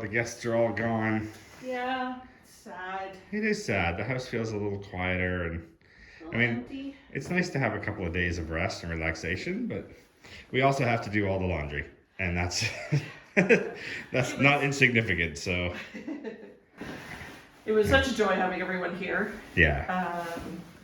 The guests are all gone. Yeah, it's sad. It is sad. The house feels a little quieter, and I mean, empty. it's nice to have a couple of days of rest and relaxation, but we also have to do all the laundry, and that's that's not insignificant. So it was such a joy having everyone here. yeah.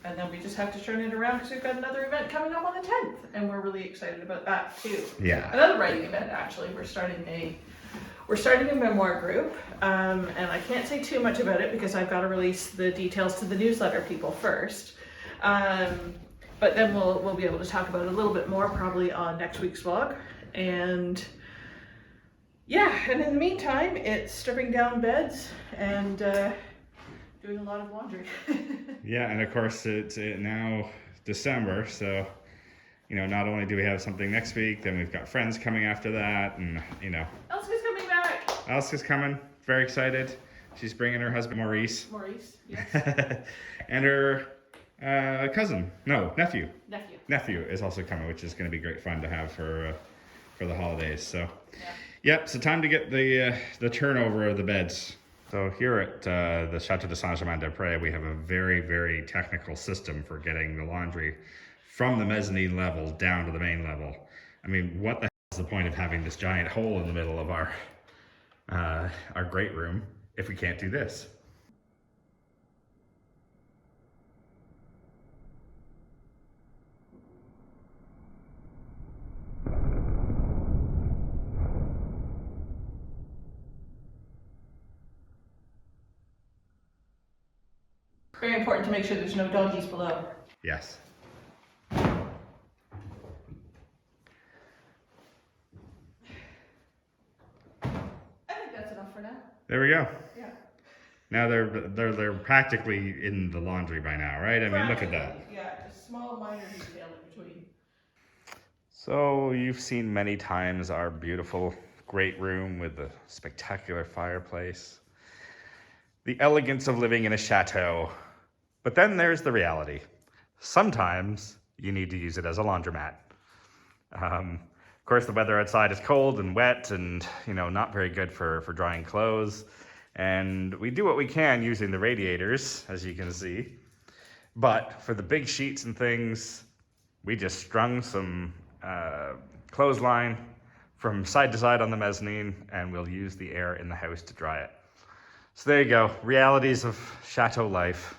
And then we just have to turn it around because we've got another event coming up on the 10th, and we're really excited about that too. Yeah. Another writing event, actually. We're starting a memoir group, and I can't say too much about it because I've got to release the details to the newsletter people first. But then we'll be able to talk about it a little bit more probably on next week's vlog. And yeah, and in the meantime, it's stripping down beds and doing a lot of laundry. Yeah, and of course it's now December, so not only do we have something next week, then we've got friends coming after that, and Elsa's coming back. Elsa's coming. Very excited. She's bringing her husband Maurice. Maurice, yes. And her nephew. Nephew is also coming, which is going to be great fun to have for the holidays. So, yep. So time to get the turnover of the beds. So here at the Château de Saint-Germain-des-Prés, we have a very, very technical system for getting the laundry from the mezzanine level down to the main level. I mean, what the hell is the point of having this giant hole in the middle of our great room if we can't do this? Very important to make sure there's no doggies below. Yes. I think that's enough for now. There we go. Yeah. Now they're practically in the laundry by now, right? I mean, look at that. Yeah, just small minor detail in between. So you've seen many times our beautiful, great room with the spectacular fireplace. The elegance of living in a chateau. But then there's the reality. Sometimes you need to use it as a laundromat. Of course, the weather outside is cold and wet and, not very good for drying clothes. And we do what we can using the radiators, as you can see. But for the big sheets and things, we just strung some clothesline from side to side on the mezzanine, and we'll use the air in the house to dry it. So there you go, realities of chateau life.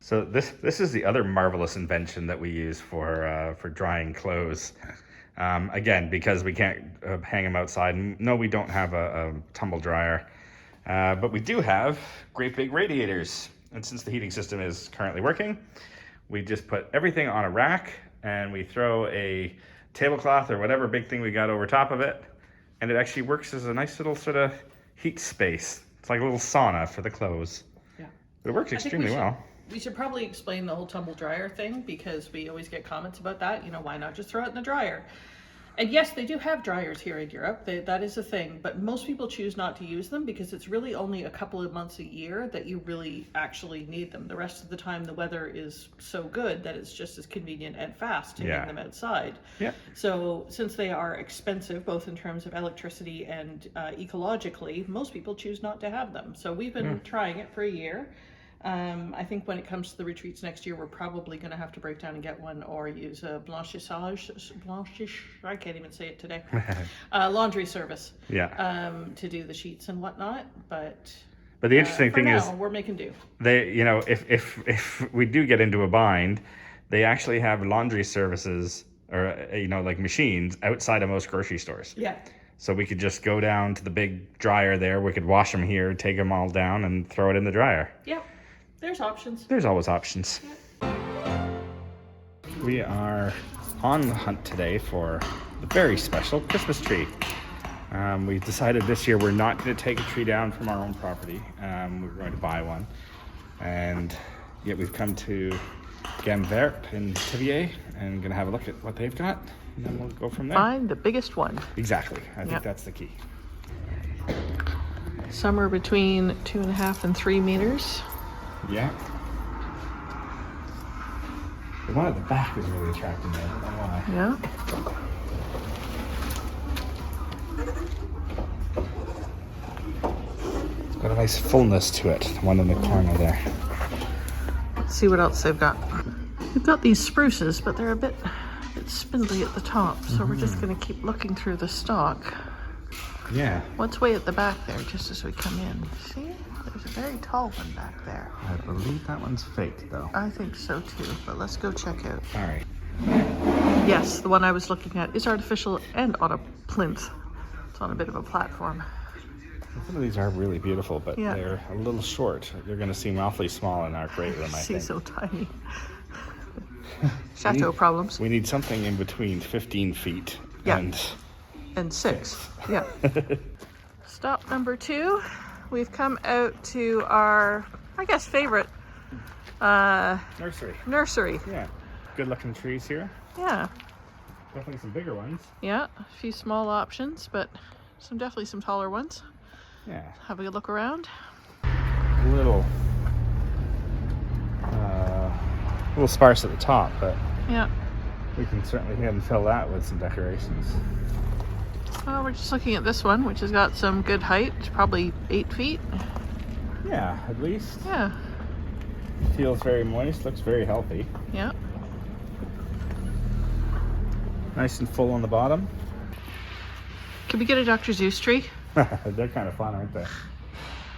So this is the other marvelous invention that we use for drying clothes. Again, because we can't hang them outside. No, we don't have a tumble dryer, but we do have great big radiators. And since the heating system is currently working, we just put everything on a rack and we throw a tablecloth or whatever big thing we got over top of it, and it actually works as a nice little sort of heat space. It's like a little sauna for the clothes. Yeah. But it works extremely well. We should probably explain the whole tumble dryer thing because we always get comments about that. Why not just throw it in the dryer? And yes, they do have dryers here in Europe. That is a thing, but most people choose not to use them because it's really only a couple of months a year that you really actually need them. The rest of the time, the weather is so good that it's just as convenient and fast to hang them outside. Yeah. So since they are expensive, both in terms of electricity and ecologically, most people choose not to have them. So we've been trying it for a year. I think when it comes to the retreats next year, we're probably going to have to break down and get one or use a blanchissage, I can't even say it today, laundry service to do the sheets and whatnot. But the interesting thing is we're making do. They, if we do get into a bind, they actually have laundry services or, like machines outside of most grocery stores. Yeah. So we could just go down to the big dryer there. We could wash them here, take them all down and throw it in the dryer. Yeah. There's options. There's always options. We are on the hunt today for the very special Christmas tree. We decided this year we're not going to take a tree down from our own property. We're going to buy one. And yet we've come to Gamverp in Tivier and going to have a look at what they've got. And then we'll go from there. Find the biggest one. Exactly. I think that's the key. Somewhere between 2.5 and 3 meters. Yeah. The one at the back is really attracting me. I don't know why. Yeah. Got a nice fullness to it, the one in the corner there. Let's see what else they've got. They've got these spruces, but they're a bit spindly at the top, so we're just going to keep looking through the stock. Yeah. What's way at the back there, just as we come in? See? There's a very tall one back there. I believe that one's fake, though. I think so too, but let's go check out. All right. Yes, the one I was looking at is artificial and on a plinth. It's on a bit of a platform. Some of these are really beautiful, but Yeah. they're a little short. They're going to seem awfully small in our great room, I think. She's so tiny. Chateau problems. We need something in between 15 feet Yeah. and 6. Yeah. Stop number 2. We've come out to our, I guess, favorite nursery. nursery. Yeah. Good looking trees here. Yeah. Definitely some bigger ones. Yeah. A few small options, but definitely some taller ones. Yeah. Have a good look around. A little sparse at the top, but Yeah. we can certainly go ahead and fill that with some decorations. Well, we're just looking at this one, which has got some good height. It's probably 8 feet. Yeah, at least. Yeah. Feels very moist, looks very healthy. Yeah. Nice and full on the bottom. Can we get a Dr. Seuss tree? They're kind of fun, aren't they?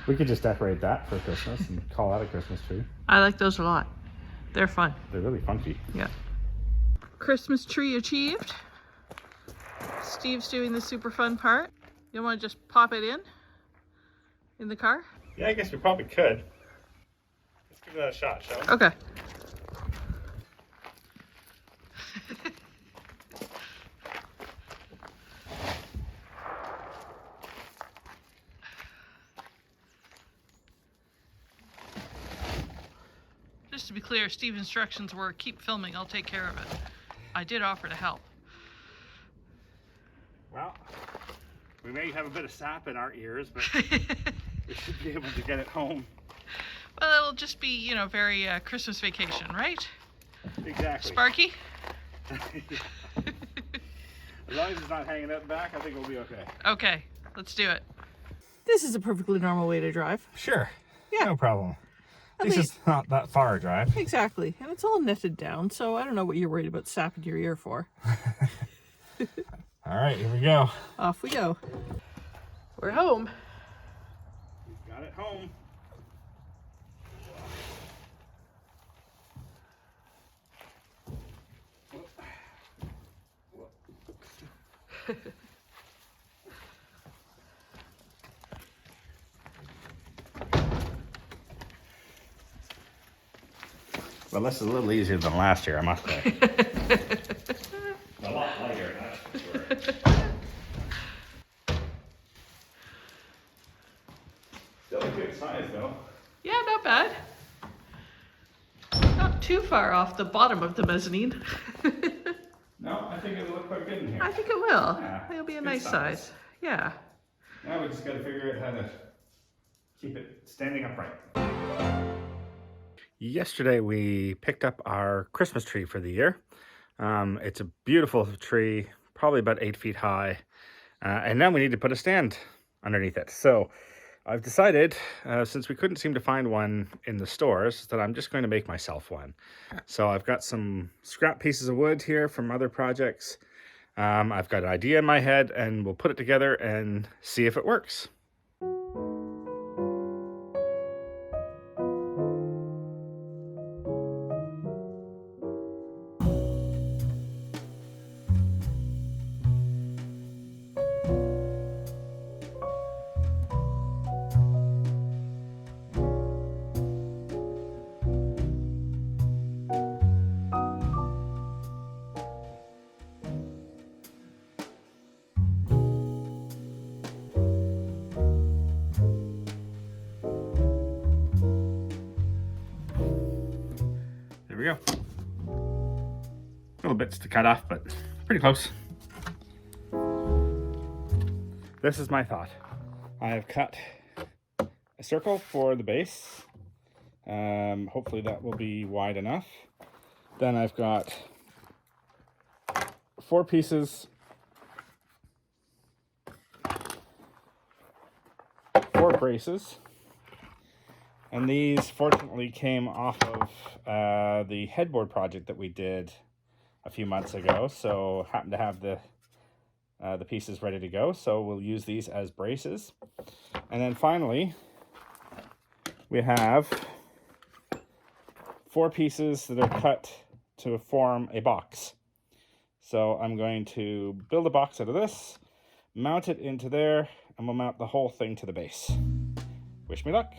We could just decorate that for Christmas and call that a Christmas tree. I like those a lot. They're fun. They're really funky. Yeah. Christmas tree achieved. Steve's doing the super fun part. You want to just pop it in the car? Yeah, I guess we probably could. Let's give that a shot, shall we? Okay. Just to be clear, Steve's instructions were keep filming, I'll take care of it. I did offer to help. Well, we may have a bit of sap in our ears, but we should be able to get it home. Well, it'll just be, you know, very Christmas vacation, right? Exactly. Sparky? As long as it's not hanging up back, I think we'll be okay. Okay, let's do it. This is a perfectly normal way to drive. Sure. Yeah. No problem. At This least- is not that far a drive. Exactly. And it's all netted down, so I don't know what you're worried about sapping your ear for. All right, here we go. Off we go. We're home. We've got it home. Well, this is a little easier than last year, I must say. A lot lighter, that's for sure. Still a good size, though. Yeah, not bad. Not too far off the bottom of the mezzanine. No, I think it'll look quite good in here. I think it will. Yeah, It'll be a good nice size. size. Yeah. Now we just got to figure out how to keep it standing upright. Yesterday we picked up our Christmas tree for the year. It's a beautiful tree, probably about 8 feet high. And now we need to put a stand underneath it. So I've decided, since we couldn't seem to find one in the stores, that I'm just going to make myself one. So I've got some scrap pieces of wood here from other projects. I've got an idea in my head, and we'll put it together and see if it works. There we go. Little bits to cut off, but pretty close. This is my thought. I have cut a circle for the base. Hopefully that will be wide enough. Then I've got 4 pieces, 4 braces And these fortunately came off of the headboard project that we did a few months ago. So happened to have the pieces ready to go. So we'll use these as braces. And then finally, we have 4 pieces that are cut to form a box. So I'm going to build a box out of this, mount it into there, and we'll mount the whole thing to the base. Wish me luck.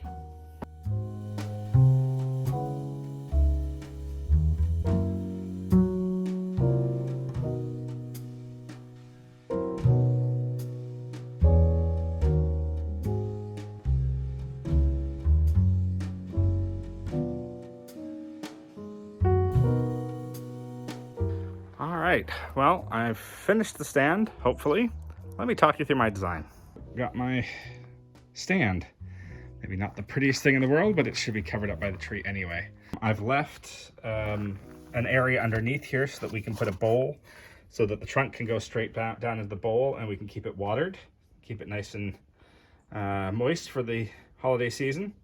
All right, well, I've finished the stand, hopefully. Let me talk you through my design. Got my stand. Maybe not the prettiest thing in the world, but it should be covered up by the tree anyway. I've left an area underneath here so that we can put a bowl so that the trunk can go straight down into the bowl and we can keep it watered, keep it nice and moist for the holiday season.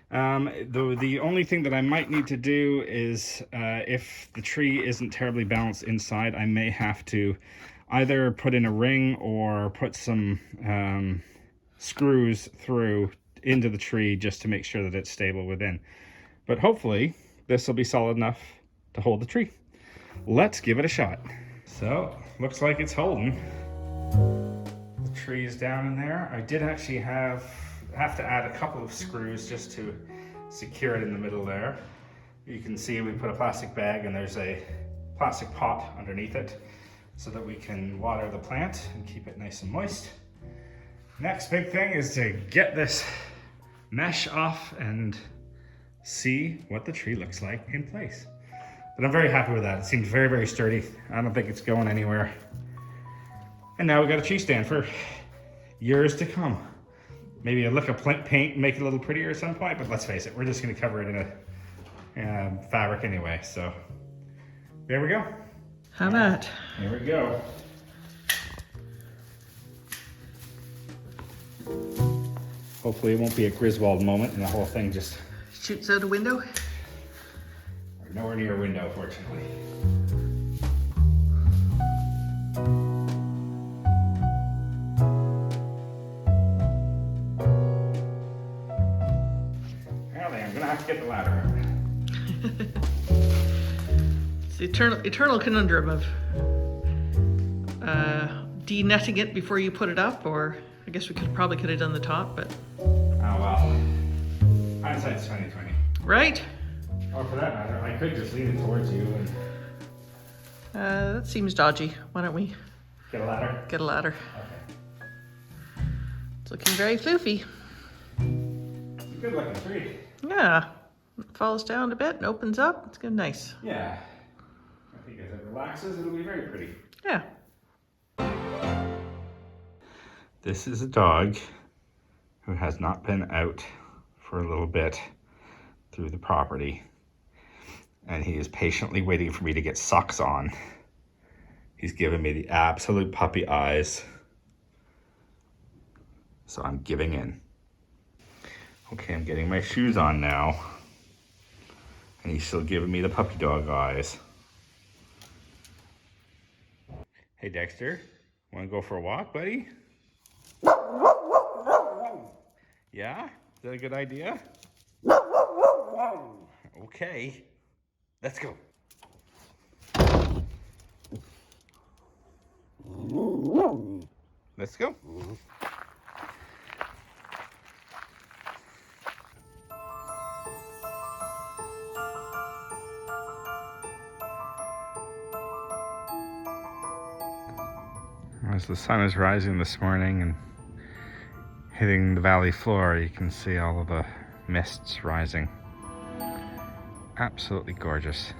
The only thing that I might need to do is if the tree isn't terribly balanced inside, I may have to either put in a ring or put some screws through into the tree just to make sure that it's stable within. But hopefully this will be solid enough to hold the tree. Let's give it a shot. So looks like it's holding. The tree is down in there. I did actually have to add a couple of screws just to secure it in the middle there. You can see we put a plastic bag and there's a plastic pot underneath it so that we can water the plant and keep it nice and moist. Next big thing is to get this mesh off and see what the tree looks like in place. But I'm very happy with that. It seems very, very sturdy. I don't think it's going anywhere. And now we got a tree stand for years to come. Maybe a lick of paint and make it a little prettier at some point, but let's face it, we're just gonna cover it in a fabric anyway, so there we go. How about? Here we go. Hopefully it won't be a Griswold moment and the whole thing just Shoots out a window? We're nowhere near a window, fortunately. Apparently I'm gonna have to get the ladder. It's the eternal conundrum of de-netting it before you put it up, or I guess we probably could have done the top, but Oh well. Hindsight's 2020. right? Or for that matter, I could just lean it towards you and That seems dodgy. Why don't we get a ladder. get a ladder? Okay. It's looking very floofy. It's a good looking tree. Yeah. It falls down a bit and opens up. It's good, nice. Yeah. I think as it relaxes, it'll be very pretty. Yeah. This is a dog who has not been out for a little bit through the property. And he is patiently waiting for me to get socks on. He's giving me the absolute puppy eyes. So I'm giving in. Okay, I'm getting my shoes on now. And he's still giving me the puppy dog eyes. Hey Dexter, wanna go for a walk, buddy? Yeah? Is that a good idea? Okay, let's go. Let's go. As the sun is rising this morning and hitting the valley floor, you can see all of the mists rising. Absolutely gorgeous.